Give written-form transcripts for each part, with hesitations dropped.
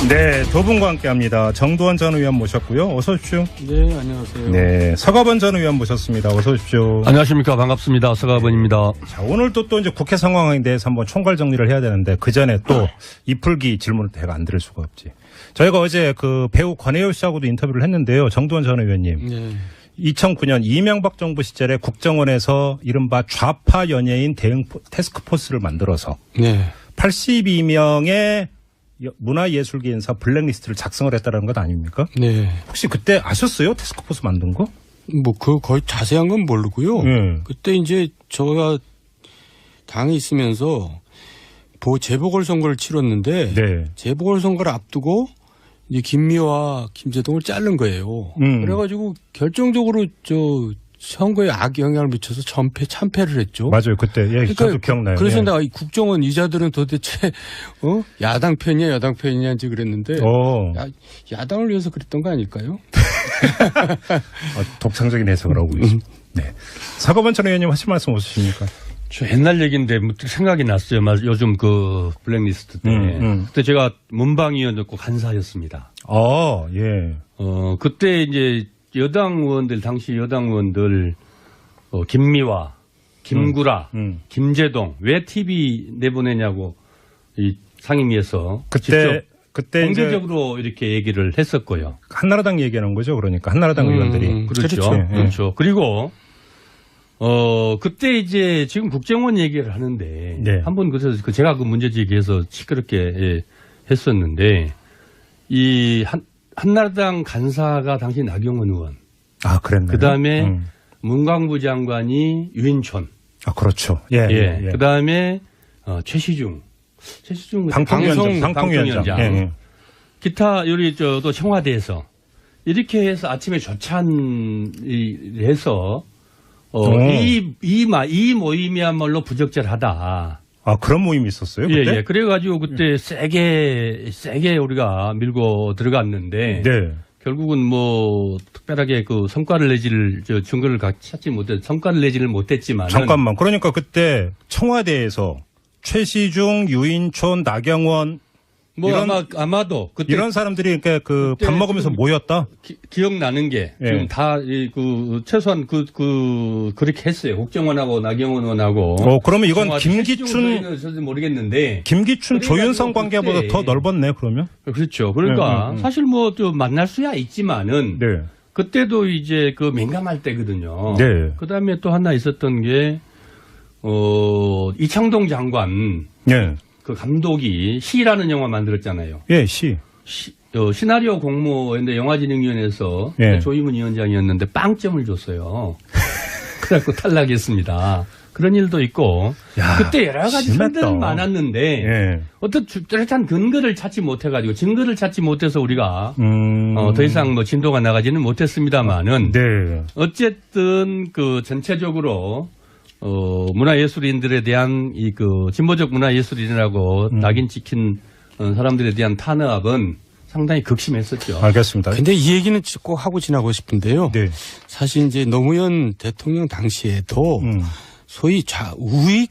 네, 두 분과 함께합니다. 정두원 전 의원 모셨고요. 어서 오십시오. 네, 안녕하세요. 네, 서가번 전 의원 모셨습니다. 어서 오십시오. 안녕하십니까. 반갑습니다. 서가번입니다. 자, 오늘도 또 이제 국회 상황에 대해서 한번 총괄 정리를 해야 되는데 그 전에 또 이풀기 질문을 제가 안 드릴 수가 없지. 저희가 어제 그 배우 권혜율 씨하고도 인터뷰를 했는데요. 정두원 전 의원님. 네. 2009년 이명박 정부 시절에 국정원에서 이른바 좌파 연예인 대응 태스크포스를 만들어서 네. 82명의 문화예술계 인사 블랙리스트를 작성을 했다는 것 아닙니까? 네. 혹시 그때 아셨어요? 태스크포스 만든 거? 거의 자세한 건 모르고요. 그때 이제 저가 당에 있으면서 재보궐선거를 치렀는데 네. 재보궐선거를 앞두고 이제 김미화, 김재동을 자른 거예요. 그래가지고 결정적으로 선거에 악영향을 미쳐서 참패를 했죠. 맞아요. 그때 저도 기억나요. 그래서 예. 내가 이 국정원 이자들은 도대체 야당 편이냐 여당 편이냐인지 그랬는데 야당을 위해서 그랬던 거 아닐까요? 독창적인 해석을 하고 있습니다. 네. 서가번 전 의원님 하실 말씀 없으십니까? 저 옛날 얘기인데 생각이 났어요. 요즘 그 블랙리스트 때. 그때 제가 문방위원이었고 간사였습니다. 예. 그때 이제 여당 의원들, 당시 여당 의원들, 김미화, 김구라, 김재동, 왜 TV 내보내냐고 이 상임위에서 그때 공개적으로 이렇게 얘기를 했었고요. 한나라당 얘기하는 거죠. 그러니까 한나라당 의원들이. 그렇죠. 그렇죠. 그리고 그때 이제 지금 국정원 얘기를 하는데 네. 한번 그래서 제가 그 문제 제기해서 시끄럽게 했었는데 이 한나라당 간사가 당시 나경원 의원. 그랬나요? 그 다음에 문광부 장관이 유인촌. 그렇죠. 예. 그 다음에 최시중 방통위원장. 예. 기타 요리 또 청와대에서 이렇게 해서 아침에 조찬해서 이 모임이야말로 부적절하다. 그런 모임이 있었어요? 그때? 예. 그래가지고 그때 세게 우리가 밀고 들어갔는데. 네. 결국은 특별하게 그 증거를 성과를 내지를 못했지만. 잠깐만. 그러니까 그때 청와대에서 최시중, 유인촌, 나경원. 아마도. 그때 이런 사람들이 밥 먹으면서 모였다? 기억나는 게. 지금 다, 최소한 그렇게 했어요. 국정원하고 나경원 의원하고. 그러면 이건 김기춘. 모르겠는데. 김기춘, 조윤성 관계보다 더 넓었네, 그러면? 그렇죠. 그러니까 사실 좀 만날 수야 있지만은. 네. 그때도 이제 민감할 때거든요. 네. 그 다음에 또 하나 있었던 게, 이창동 장관. 네. 그 감독이 시라는 영화 만들었잖아요. 예, 시나리오 공모인데 영화진흥위원회에서 조희문 위원장이었는데 빵점을 줬어요. 그래갖고 탈락했습니다. 그런 일도 있고 그때 여러 가지 선들은 많았는데 어떤 뚜렷한 근거를 찾지 못해가지고 증거를 찾지 못해서 우리가 더 이상 진도가 나가지는 못했습니다만은 어쨌든 전체적으로 문화예술인들에 대한 진보적 문화예술인이라고 낙인 찍힌 사람들에 대한 탄압은 상당히 극심했었죠. 알겠습니다. 근데 이 얘기는 꼭 하고 지나고 싶은데요. 네. 사실 이제 노무현 대통령 당시에도 소위 우익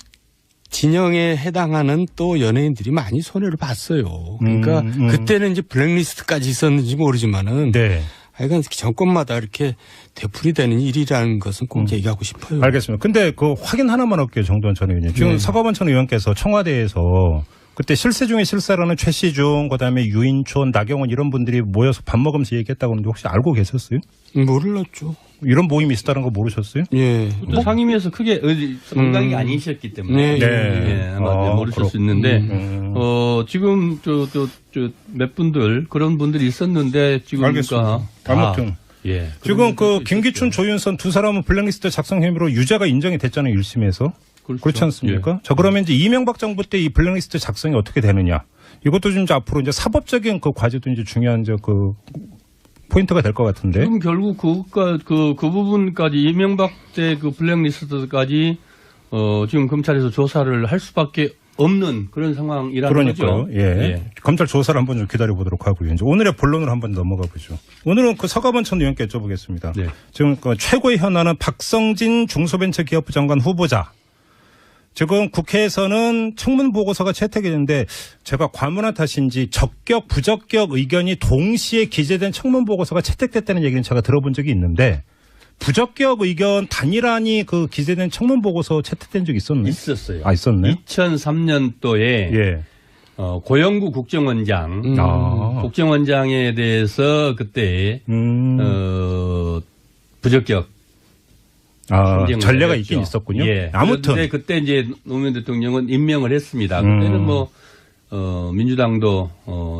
진영에 해당하는 또 연예인들이 많이 손해를 봤어요. 그러니까 그때는 이제 블랙리스트까지 있었는지 모르지만은. 네. 하여간 정권마다 이렇게 되풀이되는 일이라는 것은 꼭 얘기하고 싶어요. 알겠습니다. 근데 확인 하나만 할게요. 정두원 전 의원님. 지금 서가번 전 의원께서 청와대에서 그때 실세 중에 실세라는 최시중, 그다음에 유인촌, 나경원 이런 분들이 모여서 밥 먹으면서 얘기했다고 하는데 혹시 알고 계셨어요? 몰랐죠. 이런 모임이 있었다는 거 모르셨어요? 예. 상임위에서 크게 응당이 아니셨기 때문에 아마 모르실 수 있는데 지금 몇 분들 그런 분들이 있었는데 지금 알겠습니다. 아무튼 지금 김기춘, 조윤선 두 사람은 블랙리스트 작성 혐의로 유죄가 인정이 됐잖아요. 1심에서. 그렇지 않습니까? 자, 그러면 이제 이명박 정부 때 이 블랙리스트 작성이 어떻게 되느냐? 이것도 좀 이제 앞으로 이제 사법적인 과제도 이제 중요한 포인트가 될 것 같은데. 그럼 결국 그 부분까지 이명박 때 블랙리스트까지 지금 검찰에서 조사를 할 수밖에 없는 그런 상황이라는 거죠. 예. 검찰 조사를 한번 좀 기다려 보도록 하고요. 이제 오늘의 본론으로 한번 넘어가 보죠. 오늘은 서가번 전 의원께 여쭤보겠습니다. 지금 최고의 현안은 박성진 중소벤처기업부 장관 후보자. 지금 국회에서는 청문 보고서가 채택이 됐는데 제가 과문한 탓인지 적격, 부적격 의견이 동시에 기재된 청문 보고서가 채택됐다는 얘기는 제가 들어본 적이 있는데 부적격 의견 단일안이 그 기재된 청문 보고서 채택된 적이 있었나요? 있었어요. 아, 있었네. 2003년도에 예. 고영구 국정원장, 국정원장에 대해서 그때 부적격 전례가 있긴 있었군요. 예. 아무튼 그때 이제 노무현 대통령은 임명을 했습니다. 그때는 뭐 민주당도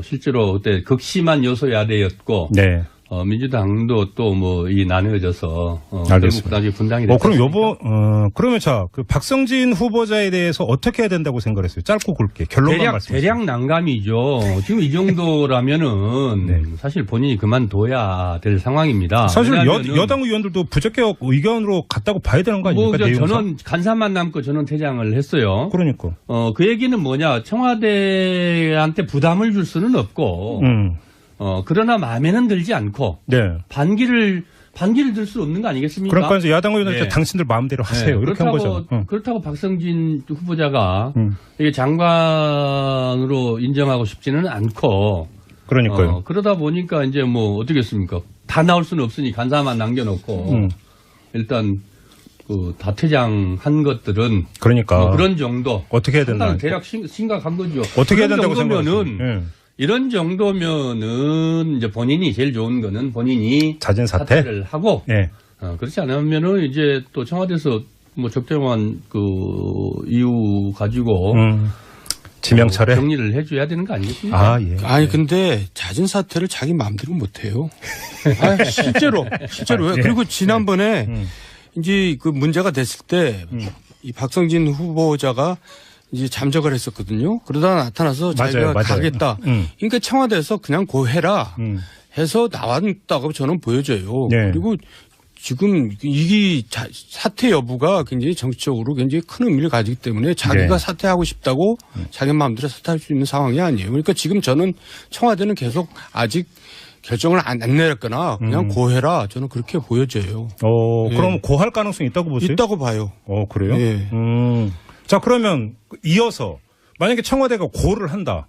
실제로 그때 극심한 여소 야대였고 네. 민주당도 또 뭐 이 나뉘어져서 결국 나중에 분당이 됐습니다. 그럼 그러면 그 박성진 후보자에 대해서 어떻게 해야 된다고 생각했어요? 짧고 굵게 결론만 말씀해 주세요. 대략 난감이죠. 지금 이 정도라면은 네. 사실 본인이 그만둬야 될 상황입니다. 사실 여당 의원들도 부적격 의견으로 갔다고 봐야 되는 거 아닙니까? 저는 간사만 남고 저는 퇴장을 했어요. 그러니까. 그 얘기는 뭐냐? 청와대한테 부담을 줄 수는 없고. 그러나 마음에는 들지 않고 네. 반기를 들 수 없는 거 아니겠습니까? 그러니까 이제 야당 의원들 당신들 마음대로 하세요. 네. 이렇게 한 거죠. 그렇다고 박성진 후보자가 이게 장관으로 인정하고 싶지는 않고. 그러니까요. 그러다 보니까 이제 뭐 어떻겠습니까? 다 나올 수는 없으니 간사만 남겨놓고 일단 다 퇴장한 것들은 그러니까 그런 정도. 어떻게 해야 된다? 대략 심각한 거죠. 어떻게 해야 된다고 생각하세요? 이런 정도면은 이제 본인이 제일 좋은 거는 본인이 자진 사퇴를 하고 예. 그렇지 않으면은 이제 또 청와대에서 뭐 적정한 그 이유 가지고 지명철에 정리를 해줘야 되는 거 아니겠습니까? 예. 아니 근데 자진 사퇴를 자기 마음대로 못 해요. 실제로 왜? 그리고 지난번에 이제 그 문제가 됐을 때 이 박성진 후보자가 이제 잠적을 했었거든요. 그러다 나타나서 자기가 가겠다. 그러니까 청와대에서 그냥 고해라 해서 나왔다고 저는 보여져요. 네. 그리고 지금 이게 사퇴 여부가 굉장히 정치적으로 굉장히 큰 의미를 가지기 때문에 자기가 사퇴하고 싶다고 자기 마음대로 사퇴할 수 있는 상황이 아니에요. 그러니까 지금 저는 청와대는 계속 아직 결정을 안 내렸거나 그냥 고해라 저는 그렇게 보여져요. 그럼 고할 가능성이 있다고 보세요? 있다고 봐요. 그래요? 예. 자, 그러면 이어서 만약에 청와대가 고를 한다.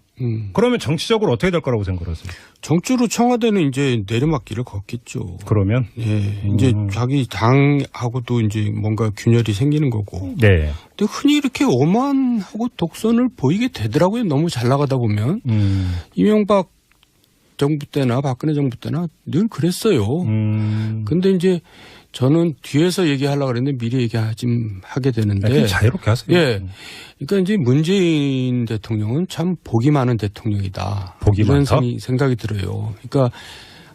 그러면 정치적으로 어떻게 될 거라고 생각하세요? 정치로 청와대는 이제 내리막길을 걷겠죠. 그러면? 예. 이제 자기 당하고도 이제 뭔가 균열이 생기는 거고. 네. 근데 흔히 이렇게 오만하고 독선을 보이게 되더라고요. 너무 잘 나가다 보면. 이명박 정부 때나 박근혜 정부 때나 늘 그랬어요. 근데 이제 저는 뒤에서 얘기하려고 그랬는데 미리 하게 되는데. 자유롭게 하세요. 예. 그러니까 이제 문재인 대통령은 참 복이 많은 대통령이다. 이런 생각이 들어요. 그러니까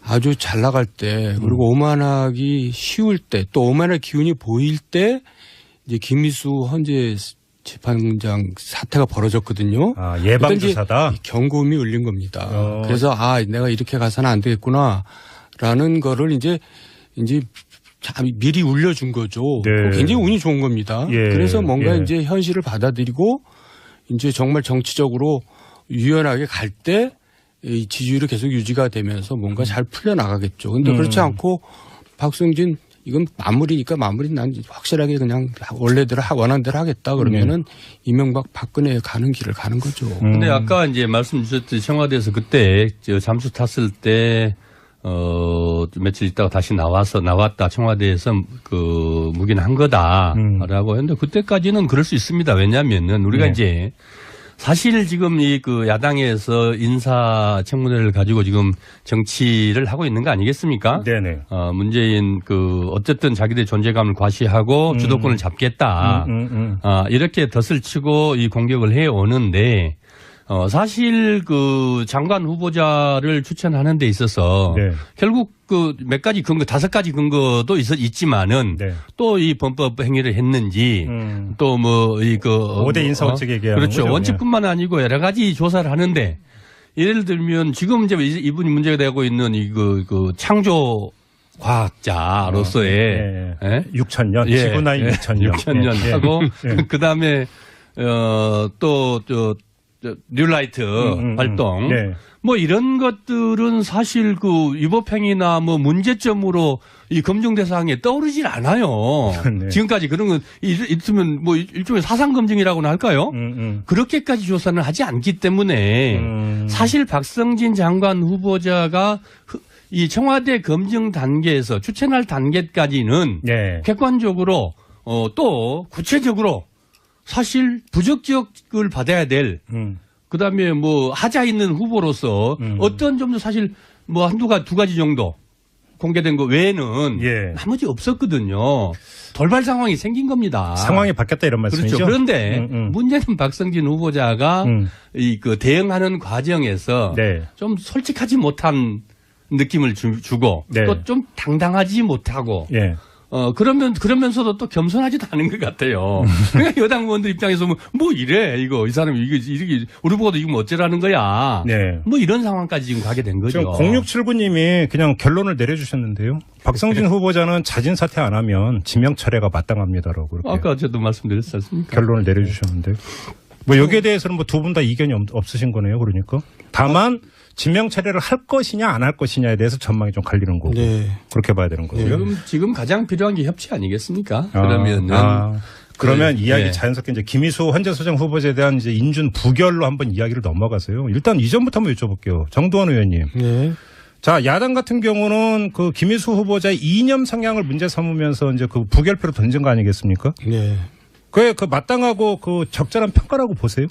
아주 잘 나갈 때 그리고 오만하기 쉬울 때 또 오만할 기운이 보일 때 이제 김미수 헌재 재판장 사태가 벌어졌거든요. 예방주사다. 경고음이 울린 겁니다. 그래서 내가 이렇게 가서는 안 되겠구나라는 거를 이제 미리 울려준 거죠. 네. 굉장히 운이 좋은 겁니다. 그래서 뭔가 이제 현실을 받아들이고 이제 정말 정치적으로 유연하게 갈 때 이 지지율이 계속 유지가 되면서 뭔가 잘 풀려나가겠죠. 근데 그렇지 않고 박성진 이건 마무리니까 난 확실하게 그냥 원래대로 원하는 대로 하겠다 그러면은 이명박 박근혜 가는 길을 가는 거죠. 근데 아까 이제 말씀 주셨듯이 청와대에서 그때 잠수 탔을 때 며칠 있다가 다시 나왔다 청와대에서 묵인한 거다라고 했는데 그때까지는 그럴 수 있습니다. 왜냐하면은 우리가 이제 사실 지금 야당에서 인사청문회를 가지고 지금 정치를 하고 있는 거 아니겠습니까? 네네. 문재인 어쨌든 자기들의 존재감을 과시하고 주도권을 잡겠다. 이렇게 덫을 치고 이 공격을 해 오는데 사실 장관 후보자를 추천하는 데 있어서 결국 몇 가지 근거, 5가지 근거도 있지만은 또 이 범법 행위를 했는지 또 뭐 5대 인사원칙 얘기하는 그렇죠. 거죠. 원칙뿐만 아니고 여러 가지 조사를 하는데 예를 들면 지금 이제 이분이 문제가 되고 있는 창조 과학자로서의 6,000년 지구 나이 6,000년 6,000년 하고 그다음에 뉴라이트 활동 네. 뭐 이런 것들은 사실 그 위법행위나 뭐 문제점으로 이 검증 대상에 떠오르질 않아요. 네. 지금까지 그런 건 있으면 뭐 일종의 사상 검증이라고나 할까요? 그렇게까지 조사는 하지 않기 때문에 사실 박성진 장관 후보자가 이 청와대 검증 단계에서 추천할 단계까지는 네. 객관적으로 또 구체적으로 사실 부적격을 받아야 될 그다음에 뭐 하자 있는 후보로서 어떤 점도 사실 뭐 두 가지 정도 공개된 거 외에는 예. 나머지 없었거든요. 돌발 상황이 생긴 겁니다. 상황이 바뀌었다 이런 말씀이죠. 그렇죠. 그런데 문제는 박성진 후보자가 이 그 대응하는 과정에서 네. 좀 솔직하지 못한 느낌을 주고 네. 또 좀 당당하지 못하고 예. 그러면서도 또 겸손하지도 않은 것 같아요. 그러니까 여당 의원들 입장에서 뭐 이래, 이 사람이 이게, 우리 보고도 이거 뭐 어쩌라는 거야. 네. 뭐 이런 상황까지 지금 가게 된 거죠. 지금 0679님이 그냥 결론을 내려주셨는데요. 박성진 후보자는 자진 사퇴 안 하면 지명 철회가 마땅합니다라고 이렇게 아까 저도 말씀드렸지 않습니까? 결론을 내려주셨는데. 뭐 여기에 대해서는 뭐 두 분 다 이견이 없으신 거네요. 그러니까. 다만 지명 철회를 할 것이냐 안 할 것이냐에 대해서 전망이 좀 갈리는 거고. 네. 그렇게 봐야 되는 거고요. 지금 가장 필요한 게 협치 아니겠습니까? 그러면은. 그러면 네. 이야기 네. 자연스럽게 이제 김희수 헌재소장 후보자에 대한 이제 인준 부결로 한번 이야기를 넘어가세요. 일단 이전부터 한번 여쭤볼게요. 정두환 의원님. 네. 자, 야당 같은 경우는 그 김희수 후보자의 이념 성향을 문제 삼으면서 이제 그 부결표를 던진 거 아니겠습니까? 네. 그게 그 마땅하고 그 적절한 평가라고 보세요?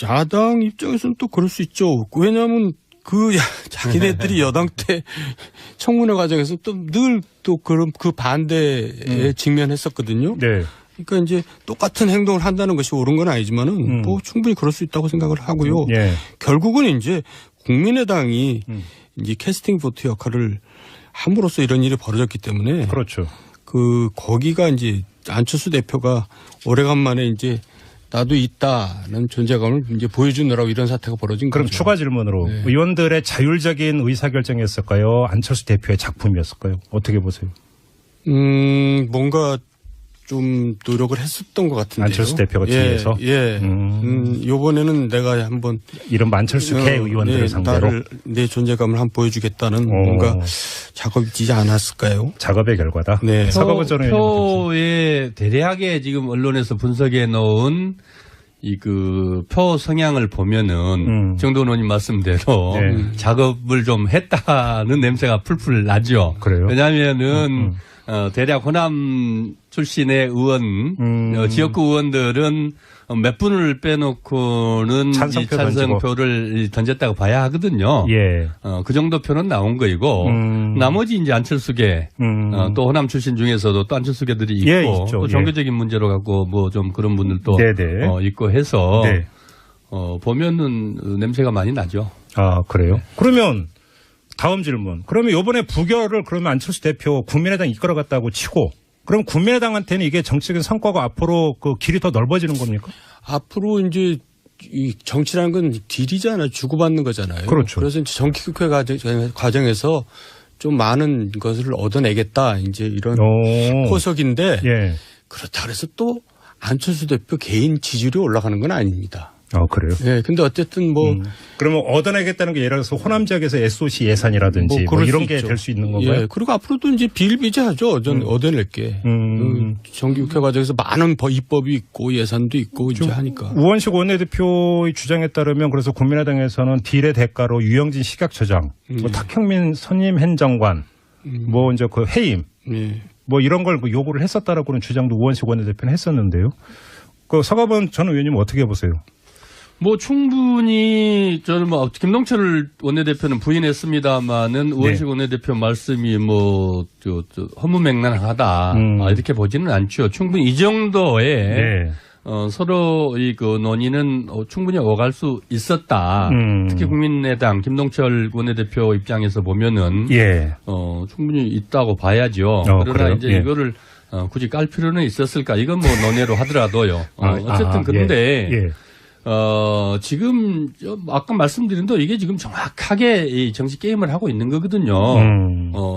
야당 입장에서는 또 그럴 수 있죠. 왜냐하면 자기네들이 여당 때 청문회 과정에서 또 늘 또 그런 그 반대에 직면했었거든요. 네. 그러니까 이제 똑같은 행동을 한다는 것이 옳은 건 아니지만은 뭐 충분히 그럴 수 있다고 생각을 하고요. 예. 결국은 이제 국민의당이 이제 캐스팅 보트 역할을 함으로써 이런 일이 벌어졌기 때문에 그렇죠. 거기가 이제 안철수 대표가 오래간만에 이제 나도 있다는 존재감을 이제 보여주느라고 이런 사태가 벌어진 그럼 거죠. 추가 질문으로 네. 의원들의 자율적인 의사결정이었을까요? 안철수 대표의 작품이었을까요? 어떻게 보세요? 뭔가 좀 노력을 했었던 것 같은데요. 안철수 대표가 뒤에서? 요번에는 내가 한번 이런 안철수계 의원들을 상대로 내 존재감을 한번 보여주겠다는 뭔가 작업이 있지 않았을까요? 작업의 결과다. 네. 서가부 전 의원님. 표에 대략의 지금 언론에서 분석해 놓은 이 그 표 성향을 보면은 정도원 의원님 말씀대로 네. 작업을 좀 했다는 냄새가 풀풀 나죠. 그래요? 왜냐하면은 대략 호남 출신의 의원, 지역구 의원들은 몇 분을 빼놓고는 찬성표 찬성표를 던졌다고 봐야 하거든요. 예. 그 정도 표는 나온 거이고 나머지 이제 안철수계 또 호남 출신 중에서도 또 안철수계들이 있고 예, 있죠. 또 종교적인 문제로 갖고 뭐 좀 그런 분들도 네네. 있고 해서 네. 보면은 냄새가 많이 나죠. 아, 그래요? 그러면 다음 질문. 그러면 이번에 부결을 그러면 안철수 대표 국민의당 이끌어갔다고 치고 그럼 국민의당한테는 이게 정치적인 성과가 앞으로 그 길이 더 넓어지는 겁니까? 앞으로 이제 이 정치라는 건 딜이잖아요. 주고받는 거잖아요. 그렇죠. 그래서 이제 정기국회 과정에서 좀 많은 것을 얻어내겠다. 이제 이런 포석인데 예. 그렇다 그래서 또 안철수 대표 개인 지지율이 올라가는 건 아닙니다. 아, 그래요? 네, 근데 어쨌든 뭐. 그러면 얻어내겠다는 게 예를 들어서 호남 지역에서 SOC 예산이라든지 뭐 이런 게 될 수 있는 건가요? 예, 그리고 앞으로도 이제 비일비재하죠. 전 얻어낼게. 정기국회 과정에서 많은 입법이 있고 예산도 있고 이제 하니까. 우원식 원내대표의 주장에 따르면 그래서 국민의당에서는 딜의 대가로 유영진 식약처장, 뭐 탁형민 선임 행정관, 뭐 이제 그 해임, 예. 뭐 이런 걸 요구를 했었다라고는 주장도 우원식 원내대표는 했었는데요. 그 서가번 전 의원님 어떻게 보세요? 뭐 충분히 저는 뭐 김동철 원내대표는 부인했습니다마는 우원식 원내대표 말씀이 뭐 허무맹랑하다 이렇게 보지는 않죠. 충분히 이 정도의 서로 이 그 논의는 충분히 오갈 수 있었다. 특히 국민의당 김동철 원내대표 입장에서 보면은 충분히 있다고 봐야죠. 그러나 그래요? 이제 이거를 굳이 깔 필요는 있었을까? 이건 뭐 논의로 하더라도요. 어쨌든 그런데. 지금 아까 말씀드린 대로 이게 지금 정확하게 이 정치 게임을 하고 있는 거거든요.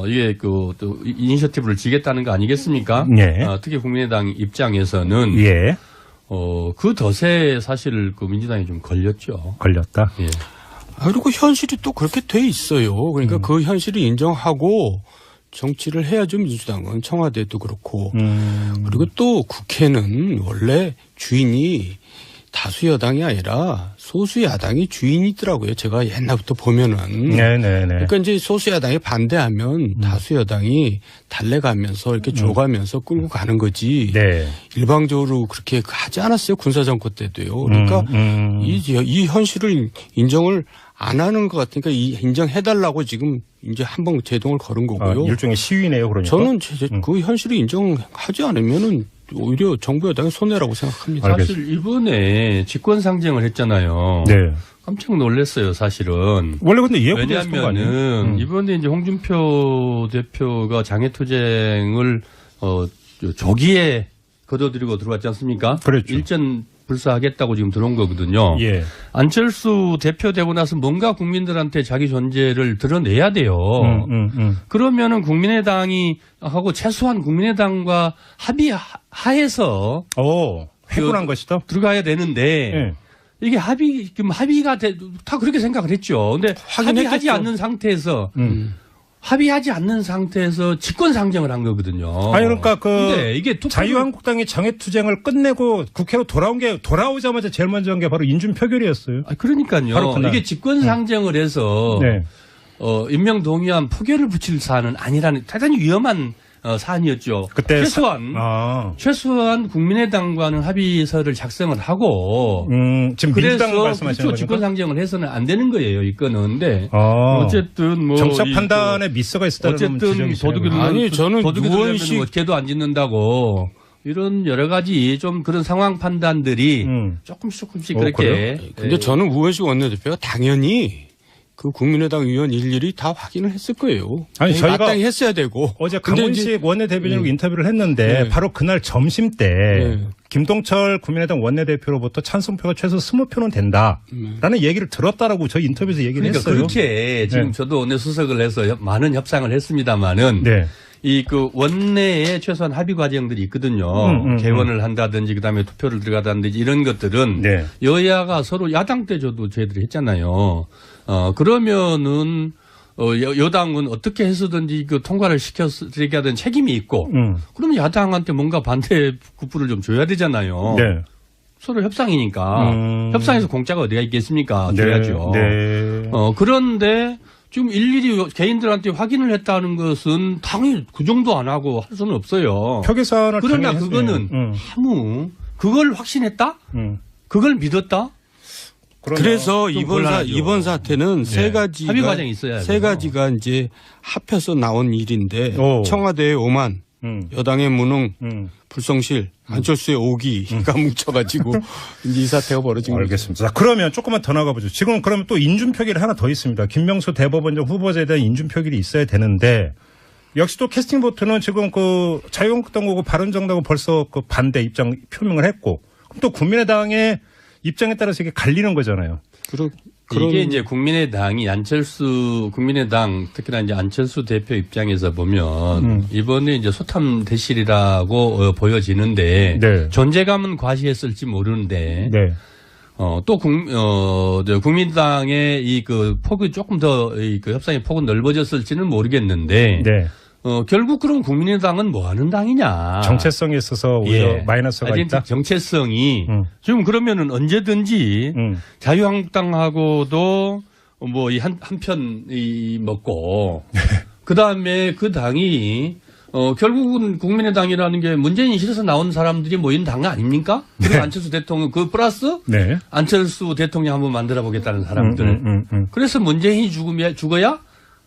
이게 또 이니셔티브를 지겠다는 거 아니겠습니까? 특히 국민의당 입장에서는 그 덫에 사실 그 민주당이 좀 걸렸죠. 걸렸다. 예. 그리고 현실이 또 그렇게 돼 있어요. 그러니까 그 현실을 인정하고 정치를 해야죠, 민주당은. 청와대도 그렇고. 그리고 또 국회는 원래 주인이 다수 여당이 아니라 소수 야당이 주인이더라고요. 제가 옛날부터 보면은. 네네네. 그러니까 이제 소수 야당이 반대하면 다수 여당이 달래가면서 이렇게 줘가면서 끌고 가는 거지. 네. 일방적으로 그렇게 하지 않았어요. 군사정권 때도요. 그러니까 이 현실을 인정을 안 하는 것 같으니까 인정해달라고 지금 이제 한번 제동을 걸은 거고요. 일종의 시위네요, 그러니까. 저는 그 현실을 인정하지 않으면은 오히려 정부 여당의 손해라고 생각합니다. 사실 이번에 직권 상정을 했잖아요. 네. 깜짝 놀랐어요, 사실은. 원래 근데 예고됐던 거 아니에요? 왜냐하면은 이번에 이제 홍준표 대표가 장애투쟁을 조기에 거둬들이고 들어왔지 않습니까? 그렇죠. 일전 불사하겠다고 지금 들어온 거거든요. 예. 안철수 대표 되고 나서 뭔가 국민들한테 자기 존재를 드러내야 돼요. 그러면은 국민의당이 하고 최소한 국민의당과 합의하에서 회군한 것이다. 들어가야 되는데 예. 이게 합의가 다 그렇게 생각을 했죠. 근데 합의하지 않는 상태에서 합의하지 않는 상태에서 직권 상정을 한 거거든요. 아니 그러니까 근데 이게 자유한국당이 장애투쟁을 끝내고 국회로 돌아오자마자 제일 먼저 한 게 바로 인준 표결이었어요. 그러니까요. 바로 그날. 이게 직권 상정을 해서 네. 임명 동의안 표결을 붙일 사안은 아니라는 대단히 위험한 사안이었죠. 그때 최소한 국민의당과는 합의서를 작성을 하고 지금 민주당 말씀하시는 그렇죠. 거니까 직권 상정을 해서는 안 되는 거예요. 이 건은. 근데 어쨌든 뭐 정책 판단에 미스가 있었다는 어쨌든 도둑이 들려면 개도 안 짓는다고 이런 여러 가지 좀 그런 상황 판단들이 조금씩 그렇게. 근데 저는 우원식 원내대표가 당연히 그 국민의당 의원 일일이 다 확인을 했을 거예요. 아니 저희가 마땅히 했어야 되고. 어제 강훈식 원내대변인하고 인터뷰를 했는데 바로 그날 점심 때 김동철 국민의당 원내대표로부터 찬성표가 최소 20표는 된다라는 얘기를 들었다라고 저희 인터뷰에서 얘기를 했어요. 그렇게 지금 저도 원내 수석을 해서 많은 협상을 했습니다마는 이 그 원내에 최소한 합의 과정들이 있거든요. 개원을 한다든지 그다음에 투표를 들어가다든지 이런 것들은 여야가 서로 야당 때 저희들이 했잖아요. 그러면은 여당은 어떻게 해서든지 그 통과를 시켜드리게 하던 책임이 있고 그러면 야당한테 뭔가 반대 구부를 좀 줘야 되잖아요. 서로 협상이니까 협상에서 공짜가 어디가 있겠습니까? 줘야죠. 그런데 지금 일일이 개인들한테 확인을 했다는 것은 당연히 그 정도 안 하고 할 수는 없어요. 표기사안을 그러나 그거는 아무 그걸 확신했다? 그걸 믿었다? 그래서 이번 사태는 세 가지가 합의 과정이 있어야 세 가지가 이제 합해서 나온 일인데 청와대의 오만, 여당의 무능, 불성실, 안철수의 오기가 뭉쳐가지고 이제 이 사태가 벌어진 거죠. 알겠습니다. 자, 그러면 조금만 더 나가보죠. 지금 그러면 또 인준 표결이 하나 더 있습니다. 김명수 대법원장 후보자에 대한 인준 표결이 있어야 되는데 역시 또 캐스팅 보트는 지금 그 자유한국당하고 바른정당하고 벌써 그 반대 입장 표명을 했고 그럼 또 국민의당의 입장에 따라서 이게 갈리는 거잖아요. 이게 이제 국민의당 특히나 이제 안철수 대표 입장에서 보면 이번에 이제 소탐 대실이라고 보여지는데 존재감은 과시했을지 모르는데 또 국민당의 이 그 폭이 조금 더 그 협상의 폭은 넓어졌을지는 모르겠는데 결국 그럼 국민의당은 뭐 하는 당이냐. 정체성에 있어서 오히려 마이너스가 있다. 정체성이 지금 그러면은 언제든지 자유한국당하고도 뭐 이 한편 먹고 그다음에 그 당이 결국은 국민의당이라는 게 문재인이 싫어서 나온 사람들이 모인 당 아닙니까? 그리고 안철수 대통령 그 플러스 안철수 대통령 한번 만들어 보겠다는 사람들. 그래서 문재인이 죽어야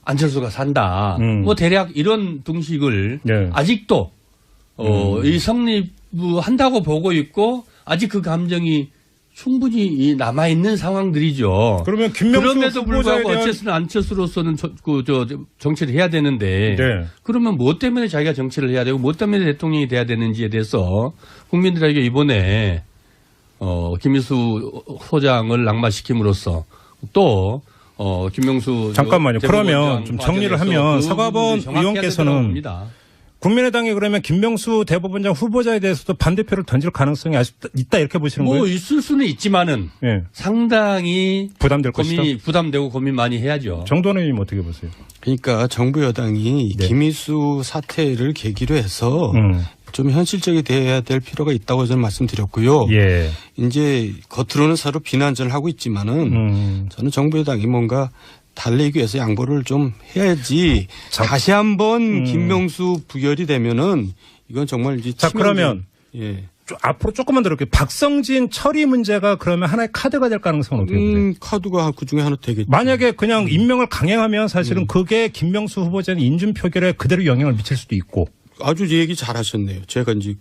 안철수가 산다. 뭐 대략 이런 등식을 아직도 이 성립한다고 보고 있고 아직 그 감정이 충분히 남아 있는 상황들이죠. 그러면 김명수 그럼에도 불구하고 어쨌든 안철수로서는 정치를 해야 되는데 그러면 무엇 때문에 자기가 정치를 해야 되고 무엇 때문에 대통령이 돼야 되는지에 대해서 국민들에게 이번에 김민수 소장을 낙마시킴으로써 또 김명수 잠깐만요. 그러면 좀 정리를 하면 서가번 의원께서는 국민의당이 그러면 김명수 대법원장 후보자에 대해서도 반대표를 던질 가능성이 아직 있다 이렇게 보시는 뭐 거예요? 있을 수는 있지만은 예. 상당히 부담될 것이다. 부담되고 고민 많이 해야죠. 정도원 의원님 어떻게 보세요? 그러니까 정부 여당이 네. 김희수 사태를 계기로 해서 좀 현실적이 돼야 될 필요가 있다고 저는 말씀드렸고요. 예. 이제 겉으로는 서로 비난전을 하고 있지만은 저는 정부 여당이 뭔가 달래기 위해서 양보를 좀 해야지. 다시 한번 김명수 부결이 되면은 이건 정말 이제 자, 그러면 예. 앞으로 조금만 들을게요. 박성진 처리 문제가 그러면 하나의 카드가 될 가능성은 어떻게 보세요? 카드가 그 중에 하나 되겠죠. 만약에 그냥 임명을 강행하면 사실은 그게 김명수 후보자의 인준 표결에 그대로 영향을 미칠 수도 있고. 아주 얘기 잘하셨네요. 제가 이제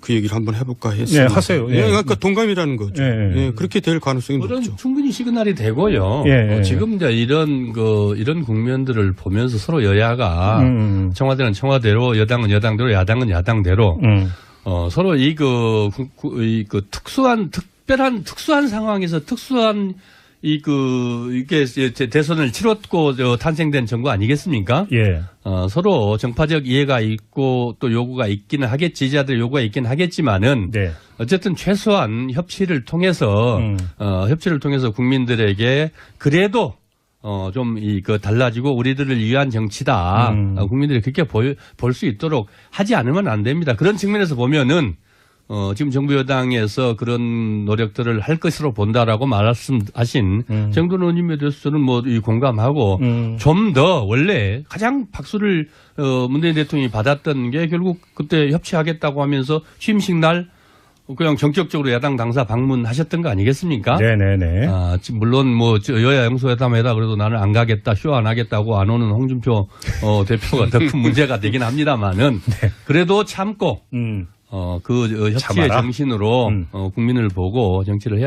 그 얘기를 한번 해볼까 했어요. 네, 하세요. 예. 그러니까 동감이라는 거죠. 예, 그렇게 될 가능성이 그런 높죠. 충분히 시그널이 되고요. 예. 지금 이제 이런 국면들을 보면서 서로 여야가 청와대는 청와대로, 여당은 여당대로, 야당은 야당대로 서로 특수한 상황에서 이게 대선을 치렀고 탄생된 정부 아니겠습니까? 예. 서로 정파적 이해가 있고 또 요구가 있기는 지지자들의 요구가 있긴 하겠지만은 네. 어쨌든 최소한 협치를 통해서 국민들에게 그래도 좀 달라지고 우리들을 위한 정치다. 국민들이 그렇게 볼 수 있도록 하지 않으면 안 됩니다. 그런 측면에서 보면은 지금 정부 여당에서 그런 노력들을 할 것으로 본다라고 말씀하신 정돈 의원님에 대해서 저는 공감하고 좀 더 원래 가장 박수를 문재인 대통령이 받았던 게 결국 그때 협치하겠다고 하면서 취임식 날 그냥 전격적으로 야당 당사 방문하셨던 거 아니겠습니까? 네네네. 물론 여야 영수회담에다 그래도 나는 안 가겠다, 쇼 안 하겠다고 안 오는 홍준표 대표가 더 큰 문제가 되긴 합니다만은 네. 그래도 참고 협치의 참아라. 정신으로 국민을 보고 정치를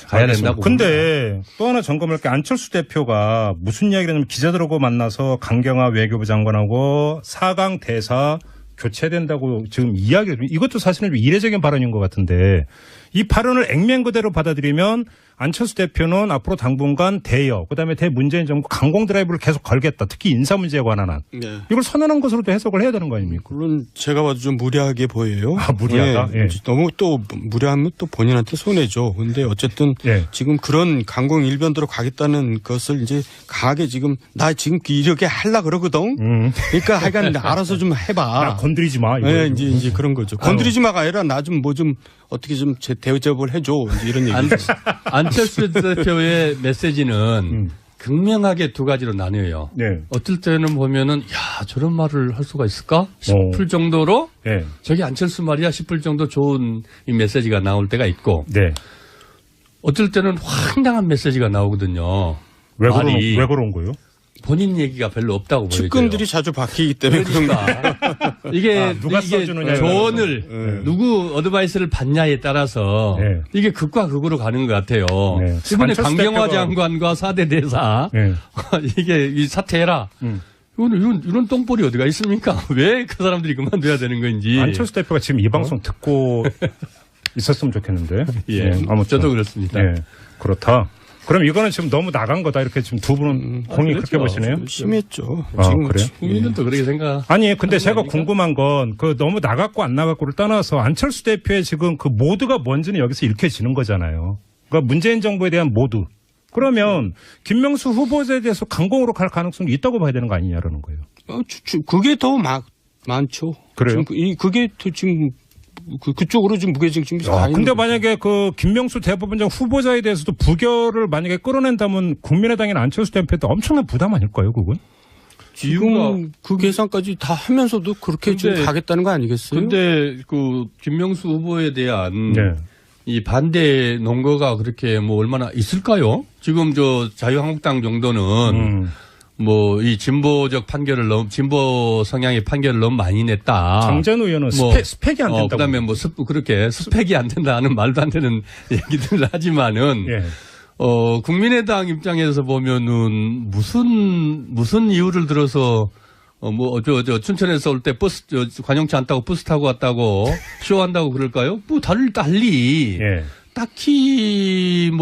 가야 된다고. 근데 또 하나 점검할 게 안철수 대표가 무슨 이야기를 하냐면 기자들하고 만나서 강경화 외교부 장관하고 4강 대사 교체된다고 지금 이야기를 이것도 사실은 좀 이례적인 발언인 것 같은데 이 발언을 액면 그대로 받아들이면 안철수 대표는 앞으로 당분간 대여 그다음에 대문재인 정부 강공 드라이브를 계속 걸겠다. 특히 인사 문제에 관한 한. 네. 이걸 선언한 것으로도 해석을 해야 되는 거 아닙니까? 물론 제가 봐도 좀 무리하게 보여요. 무리하다? 네. 예. 너무 또 무리하면 또 본인한테 손해죠. 근데 어쨌든 예. 지금 그런 강공 일변도로 가겠다는 것을 이제 강하게 나 지금 이렇게 하려 그러거든. 그러니까 하여간 알아서 좀 해봐. 나 건드리지 마. 이거. 네, 이제 그런 거죠. 건드리지 마가 아니라 나 좀 어떻게 좀 대접을 해줘. 이제 이런 얘기. 안철수 대표의 메시지는 극명하게 두 가지로 나뉘어요. 네. 어떨 때는 보면은 저런 말을 할 수가 있을까 싶을 정도로 네. 저게 안철수 말이야 싶을 정도 좋은 이 메시지가 나올 때가 있고 네. 어떨 때는 황당한 메시지가 나오거든요. 왜 그런 거예요? 본인 얘기가 별로 없다고 보여져요. 측근들이 자주 바뀌기 때문에 그러니까 이게 누가 써주느냐 조언을 누구 어드바이스를 받냐에 따라서 네. 이게 극과 극으로 가는 것 같아요. 네. 이번에 강경화 장관과 4대 대사 네. 이게 이 사퇴해라. 이런 똥볼이 어디가 있습니까? 왜 그 사람들이 그만둬야 되는 건지. 안철수 대표가 지금 이 방송 듣고 있었으면 좋겠는데. 예, 아무튼 저도 그렇습니다. 예, 그렇다. 그럼 이거는 지금 너무 나간 거다 이렇게 지금 두 분은 공이 그렇게 그렇죠. 보시네요? 심했죠. 그래요? 국민은 또 그렇게 생각. 아니 근데 제가 궁금한 건 그 너무 나갔고 안 나갔고를 떠나서 안철수 대표의 지금 그 모드가 뭔지는 여기서 읽혀지는 거잖아요. 그러니까 문재인 정부에 대한 모드. 그러면 김명수 후보자에 대해서 강공으로 갈 가능성이 있다고 봐야 되는 거 아니냐라는 거예요. 그게 더 많죠. 그래요? 그게 더 지금 그쪽으로 좀 무게중심이 가 있는 근데 거죠. 만약에 그 김명수 대법원장 후보자에 대해서도 부결을 만약에 끌어낸다면 국민의당이나 안철수 대표한테 엄청난 부담 아닐까요, 그건? 지금 그 계산까지 다 하면서도 그렇게 좀 가겠다는 거 아니겠어요? 근데 그 김명수 후보에 대한 네. 이 반대 논거가 그렇게 얼마나 있을까요? 지금 자유한국당 정도는 이 진보적 판결을 진보 성향의 판결을 너무 많이 냈다. 정재현 의원은 스펙이 안 된다고. 그다음에 그렇게 스펙이 안 된다는 말도 안 되는 얘기들을 하지만은 예. 국민의당 입장에서 보면은 무슨 이유를 들어서 춘천에서 올 때 버스 관용차 안 타고 버스 타고 왔다고 쇼한다고 그럴까요? 달리 예. 딱히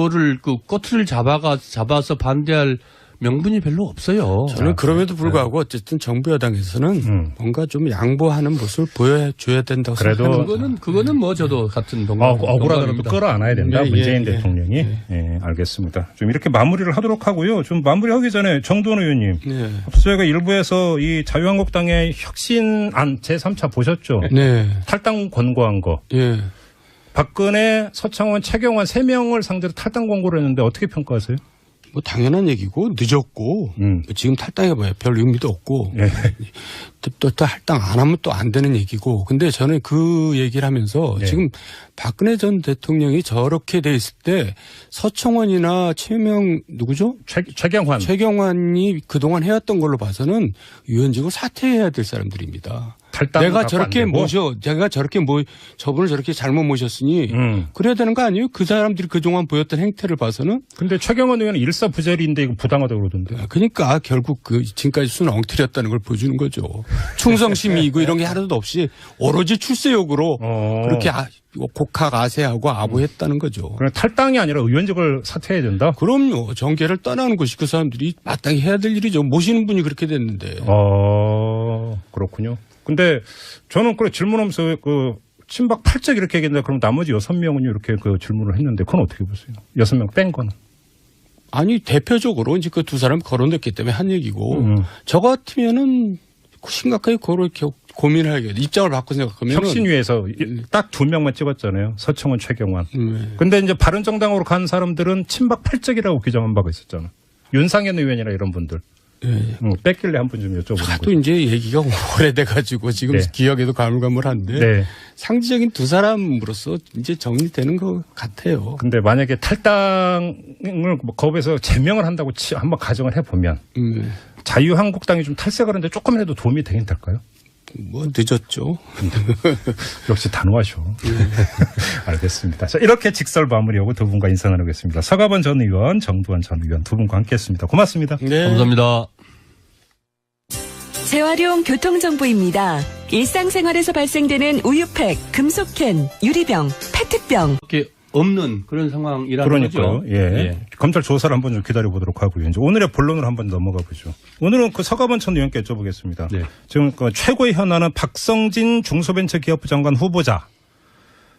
꼬투리를 잡아서 반대할 명분이 별로 없어요. 저는 그럼에도 불구하고 어쨌든 정부 여당에서는 뭔가 좀 양보하는 모습을 보여줘야 된다고 그래도 생각합니다. 그거는 뭐 저도 같은 동감입니다. 억울하더라도 끌어안아야 된다. 네, 문재인 예, 대통령이. 예. 예, 알겠습니다. 좀 이렇게 마무리를 하도록 하고요. 좀 마무리하기 전에 정두원 의원님. 네. 앞서 저희가 일부에서 이 자유한국당의 혁신안 제3차 보셨죠? 네. 탈당 권고한 거. 예. 박근혜, 서창원, 최경환 3명을 상대로 탈당 권고를 했는데 어떻게 평가하세요? 뭐 당연한 얘기고 늦었고 지금 탈당해봐야 별 의미도 없고 예. 또 탈당 안 하면 또 안 되는 얘기고 근데 저는 그 얘기를 하면서 예. 지금 박근혜 전 대통령이 저렇게 돼 있을 때 서청원이나 최명 누구죠? 최경환이 그동안 해왔던 걸로 봐서는 위원직을 사퇴해야 될 사람들입니다. 내가 저렇게 저분을 저렇게 잘못 모셨으니 그래야 되는 거 아니에요? 그 사람들이 그동안 보였던 행태를 봐서는. 근데 최경환 의원은 일사부재리인데 이거 부당하다고 그러던데. 그러니까 결국 그 지금까지 순 엉터리였다는 걸 보여주는 거죠. 충성심이고 이런 게 하나도 없이 오로지 출세욕으로 그렇게 곡학 아세하고 아부했다는 거죠. 그럼 탈당이 아니라 의원직을 사퇴해야 된다? 그럼요. 정계를 떠나는 것이 그 사람들이 마땅히 해야 될 일이죠. 모시는 분이 그렇게 됐는데. 그렇군요. 근데 저는 그래 질문하면서 그 친박 8적 이렇게 얘기했는데 그럼 나머지 6명은 이렇게 그 질문을 했는데 그건 어떻게 보세요? 6명 뺀 거는? 아니 대표적으로 이제 그 두 사람 거론됐기 때문에 한 얘기고 저 같으면은 심각하게 그렇게 고민을 하겠다. 입장을 바꿔 생각하면 혁신위에서 딱 2명만 찍었잖아요. 서청원, 최경환. 근데 이제 바른정당으로 간 사람들은 친박 8적이라고 규정한 바가 있었잖아. 윤상현 의원이나 이런 분들. 뺐길래 한 분 좀 여쭤보는 거죠. 또 이제 얘기가 오래돼가지고 지금 네. 기억에도 가물가물한데 네. 상징적인 두 사람으로서 이제 정리되는 것 같아요. 근데 만약에 탈당을 거부해서 제명을 한다고 한번 가정을 해보면 자유한국당이 좀 탈색을 하는데 조금이라도 도움이 되긴 될까요? 뭐 늦었죠. 역시 단호하셔. 알겠습니다. 자, 이렇게 직설 마무리하고 두 분과 인사 나누겠습니다. 서가번 전 의원, 정두환 전 의원 두 분과 함께했습니다. 고맙습니다. 네. 감사합니다. 재활용 교통정보입니다. 일상생활에서 발생되는 우유팩, 금속캔, 유리병, 페트병. 이렇게 없는 그런 상황이라는 그러니까요. 거죠. 예. 검찰 조사를 한번 좀 기다려보도록 하고요. 이제 오늘의 본론으로 한번 넘어가 보죠. 오늘은 그 서가번 전 의원께 여쭤보겠습니다. 네. 지금 그 최고의 현안은 박성진 중소벤처기업부 장관 후보자.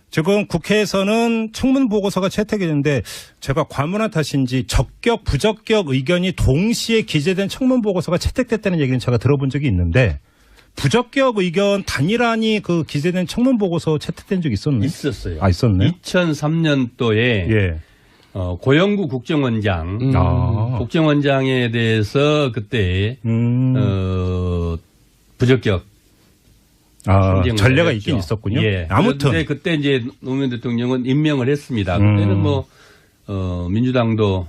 지금 국회에서는 청문 보고서가 채택이 됐는데 제가 과문한 탓인지 적격, 부적격 의견이 동시에 기재된 청문 보고서가 채택됐다는 얘기는 제가 들어본 적이 있는데 부적격 의견 단일안이 그 기재된 청문 보고서 채택된 적이 있었나요? 있었어요. 아, 있었네. 2003년도에 예. 고영구 국정원장, 국정원장에 대해서 그때 부적격 전례가 있긴 있었군요. 예. 아무튼 그때 이제 노무현 대통령은 임명을 했습니다. 그때는 뭐 민주당도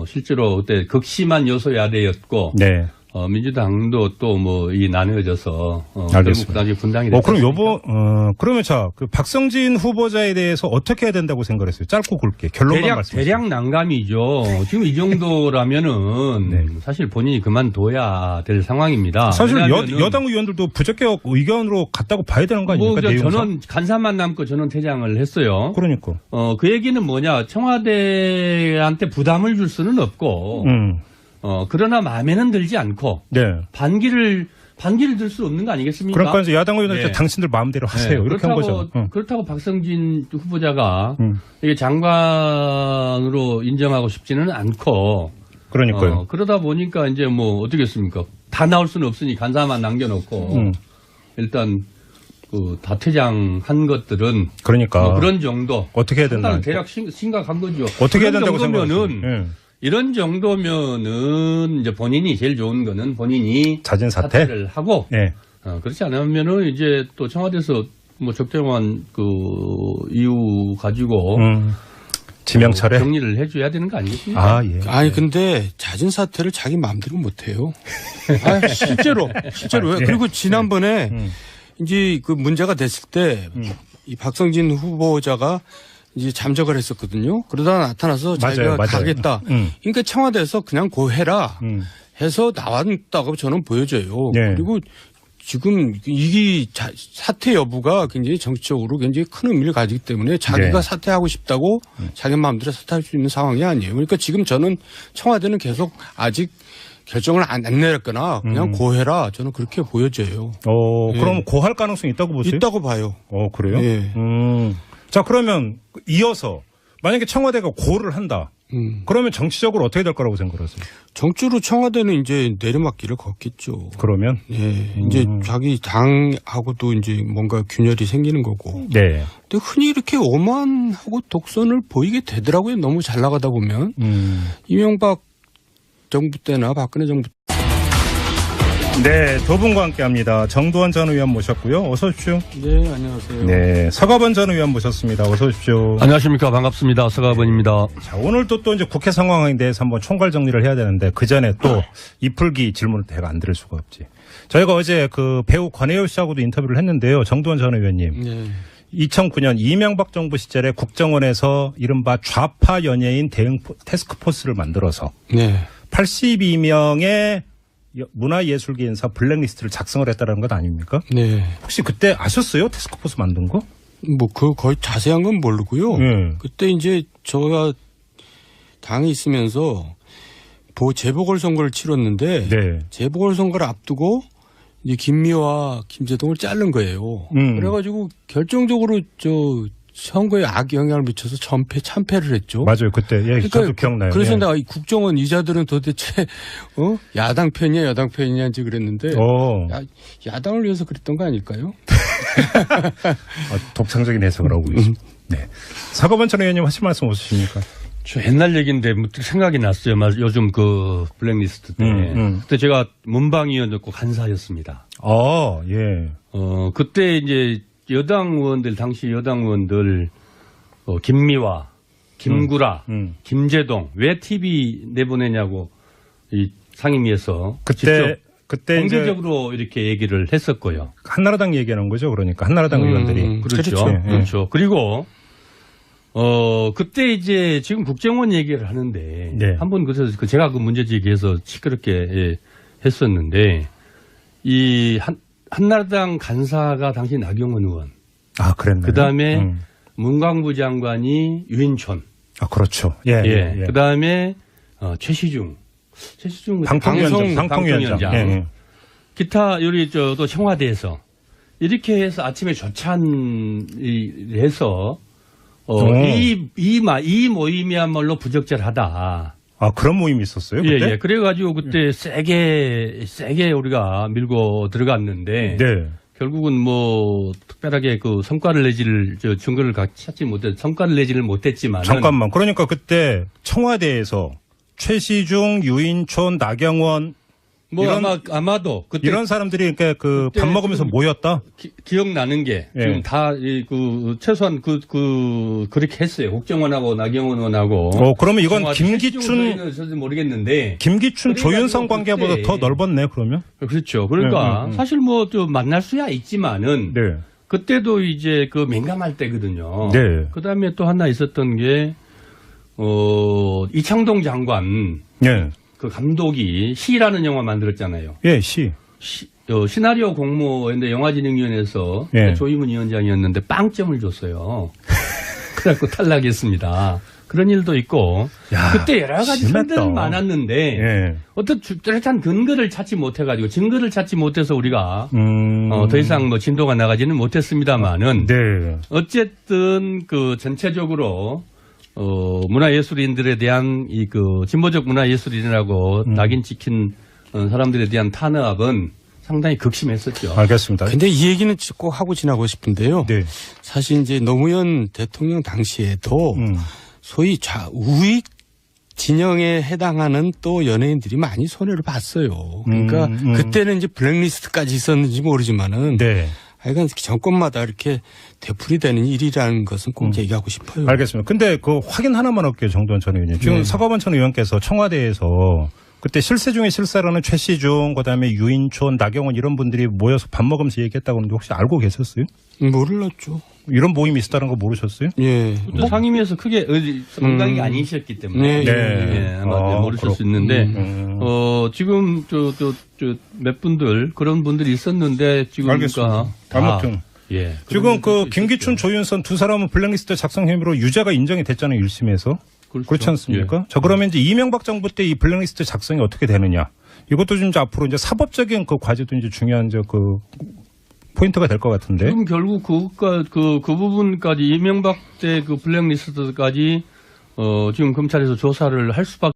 실제로 그때 극심한 여소야대였고. 네. 민주당도 또 뭐 이 나뉘어져서 대목 나중에 분당이 됐습니다. 그럼 그러면 그 박성진 후보자에 대해서 어떻게 해야 된다고 생각했어요? 짧고 굵게 결론만 말씀해 주세요. 대략 난감이죠. 지금 이 정도라면은 네. 사실 본인이 그만둬야 될 상황입니다. 사실 여당 의원들도 부적격 의견으로 갔다고 봐야 되는 거 아닙니까? 저는 간사만 남고 저는 퇴장을 했어요. 그러니까. 그 얘기는 뭐냐? 청와대한테 부담을 줄 수는 없고. 그러나 마음에는 들지 않고 네. 반기를 들 수 없는 거 아니겠습니까? 그러니까 이제 야당 의원들 네. 당신들 마음대로 하세요. 네. 이렇게 한 거죠. 그렇다고 박성진 후보자가 이게 장관으로 인정하고 싶지는 않고. 그러니까요. 그러다 보니까 이제 뭐 어떻겠습니까? 다 나올 수는 없으니 간사만 남겨놓고 일단 다 퇴장한 것들은 그러니까 뭐 그런 정도. 어떻게 해야 된다? 대략 심각한 거죠. 어떻게 해야 된다고 생각하세요? 이런 정도면은 이제 본인이 제일 좋은 거는 본인이 자진 사퇴를 하고 네. 그렇지 않으면은 이제 또 청와대에서 뭐 적정한 그 이유 가지고 지명 철회 정리를 해줘야 되는 거 아니겠습니까? 아 예. 아니 근데 자진 사퇴를 자기 마음대로 못 해요. 실제로 예. 그리고 지난번에 이제 그 문제가 됐을 때 이 박성진 후보자가 이제 잠적을 했었거든요. 그러다가 나타나서 자기가 가겠다. 그러니까 청와대에서 그냥 고 해라 해서 나왔다고 저는 보여져요. 네. 그리고 지금 이 사퇴 여부가 굉장히 정치적으로 굉장히 큰 의미를 가지기 때문에 자기가 네. 사퇴하고 싶다고 자기 마음대로 사퇴할 수 있는 상황이 아니에요. 그러니까 지금 저는 청와대는 계속 아직 결정을 안 내렸거나 그냥 고해라 저는 그렇게 보여져요. 예. 그럼 고할 가능성이 있다고 보세요? 있다고 봐요. 그래요? 예. 자, 그러면 이어서 만약에 청와대가 고를 한다. 그러면 정치적으로 어떻게 될 거라고 생각하세요? 정치로 청와대는 이제 내리막길을 걷겠죠. 그러면? 예. 이제 자기 당하고도 이제 뭔가 균열이 생기는 거고. 네. 근데 흔히 이렇게 오만하고 독선을 보이게 되더라고요. 너무 잘 나가다 보면. 이명박 정부 때나 박근혜 정부 네, 두 분과 함께 합니다. 정두환 전 의원 모셨고요. 어서 오십시오. 네, 안녕하세요. 네, 서가번 전 의원 모셨습니다. 어서 오십시오. 안녕하십니까. 반갑습니다. 서가번입니다. 자, 오늘도 또 이제 국회 상황에 대해서 한번 총괄 정리를 해야 되는데 그 전에 또 이풀기 질문을 제가 안 드릴 수가 없지. 저희가 어제 그 배우 권혜율 씨하고도 인터뷰를 했는데요. 정두환 전 의원님. 네. 2009년 이명박 정부 시절에 국정원에서 이른바 좌파 연예인 대응 태스크포스를 만들어서 네. 82명의 문화예술계 인사 블랙리스트를 작성을 했다는 것 아닙니까? 네. 혹시 그때 아셨어요? 태스크포스 만든 거? 뭐, 거의 자세한 건 모르고요. 네. 그때 이제 저가 당에 있으면서 재보궐선거를 치렀는데 네. 재보궐선거를 앞두고 이제 김미화, 김재동을 자른 거예요. 그래가지고 결정적으로 선거에 악영향을 미쳐서 참패를 했죠. 맞아요. 그때 예, 저도 기억나요. 그래서 예. 내가 이 국정원 이자들은 도대체 야당 편이냐 여당 편이냐인지 그랬는데 야당을 위해서 그랬던 거 아닐까요? 독창적인 해석을 하고 있습니다. 네. 서가번 전 의원님 하실 말씀 없으십니까? 저 옛날 얘기인데 문득 생각이 났어요. 요즘 그 블랙리스트 때. 그때 제가 문방위원이었고 간사였습니다. 예. 그때 이제 여당 의원들, 당시 여당 의원들, 김미화, 김구라, 김재동, 왜 TV 내보내냐고 이 상임위에서 그때 공개적으로 이렇게 얘기를 했었고요. 한나라당 얘기하는 거죠. 그러니까 한나라당 의원들이. 그렇죠. 예. 그렇죠. 그리고 그때 이제 지금 국정원 얘기를 하는데 네. 한번 그래서 제가 그 문제 제기해서 시끄럽게 했었는데 이 한나라당 간사가 당시 나경원 의원. 그랬나요? 그 다음에 문광부 장관이 유인촌. 그렇죠. 예. 그 다음에 최시중 방통위원장. 예. 기타 또 청와대에서 이렇게 해서 아침에 조찬해서 이 모임이야말로 부적절하다. 그런 모임이 있었어요? 그때? 예. 그래가지고 그때 세게 우리가 밀고 들어갔는데. 네. 결국은 뭐 특별하게 그 성과를 증거를 찾지 성과를 내지를 못했지만. 잠깐만. 그러니까 그때 청와대에서 최시중, 유인촌, 나경원 아마도 그때 이런 사람들이 그러니까 밥 먹으면서 모였다. 기억나는 게 지금 다 최소한 그렇게 했어요. 국정원하고 나경원 의원하고. 그러면 이건 김기춘 모르겠는데 김기춘 조윤선 관계보다 더 넓었네 그러면. 그렇죠. 그러니까 사실 뭐 좀 만날 수야 있지만은 그때도 이제 민감할 때거든요. 네. 그다음에 또 하나 있었던 게 이창동 장관. 네. 그 감독이 시라는 영화 만들었잖아요. 예, 시나리오 공모인데 영화진흥위원회에서 조희문 위원장이었는데 빵점을 줬어요. 그래갖고 탈락했습니다. 그런 일도 있고 그때 여러 가지 선들은 많았는데 어떤 뚜렷한 근거를 찾지 못해가지고 증거를 찾지 못해서 우리가 더 이상 뭐 진도가 나가지는 못했습니다만은 어쨌든 전체적으로 문화예술인들에 대한 진보적 문화예술인이라고 낙인 찍힌 사람들에 대한 탄압은 상당히 극심했었죠. 알겠습니다. 근데 이 얘기는 꼭 하고 지나고 싶은데요. 네. 사실 이제 노무현 대통령 당시에도 소위 우익 진영에 해당하는 또 연예인들이 많이 손해를 봤어요. 그러니까 그때는 이제 블랙리스트까지 있었는지 모르지만은. 하여간 정권마다 이렇게 되풀이되는 일이라는 것은 꼭 얘기하고 싶어요. 알겠습니다. 근데 확인 하나만 할게요. 정두환 전 의원님. 지금 서가번 전 의원께서 청와대에서 그때 실세 중에 실세라는 최시중, 그다음에 유인촌, 나경원 이런 분들이 모여서 밥 먹으면서 얘기했다고 하는데 혹시 알고 계셨어요? 몰랐죠. 이런 모임이 있었다는 거 모르셨어요? 예. 또 상임위에서 크게 응당이 아니셨기 때문에 아마 모르실 수 있는데 지금 몇 분들 그런 분들이 있었는데 지금 알겠습니다. 아무튼 지금 그 김기춘, 조윤선 두 사람은 블랙리스트 작성 혐의로 유죄가 인정이 됐잖아요, 1심에서. 그렇지 않습니까? 자, 그러면 이제 이명박 정부 때 이 블랙리스트 작성이 어떻게 되느냐? 이것도 좀 이제 앞으로 이제 사법적인 그 과제도 이제 중요한 그 포인트가 될 것 같은데. 지금 결국 그 부분까지 이명박 때 그 블랙리스트까지 지금 검찰에서 조사를 할 수밖에